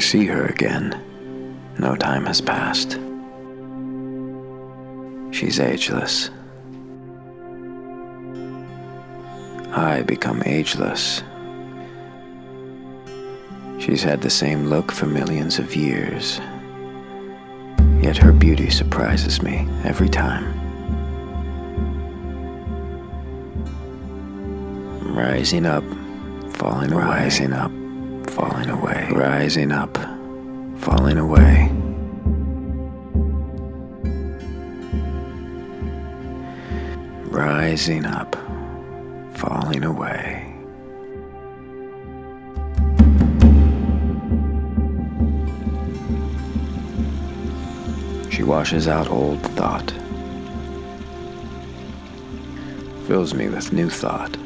see her again, no time has passed. She's ageless. I become ageless. She's had the same look for millions of years, yet her beauty surprises me every time. Rising up, falling away. Rising up, falling away. Rising up, falling away. Rising up, falling away. She washes out old thought, fills me with new thought.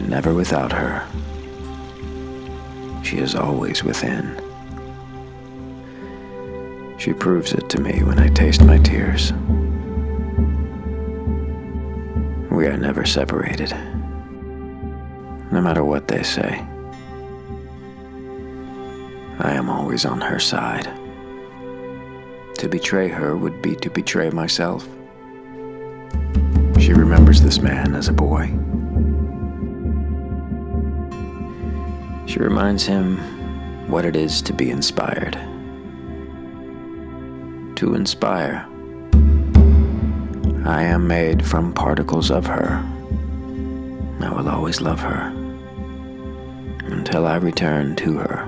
Never without her. She is always within. She proves it to me when I taste my tears. We are never separated, no matter what they say. I am always on her side. To betray her would be to betray myself. She remembers this man as a boy. She reminds him what it is to be inspired. To inspire. I am made from particles of her. I will always love her until I return to her.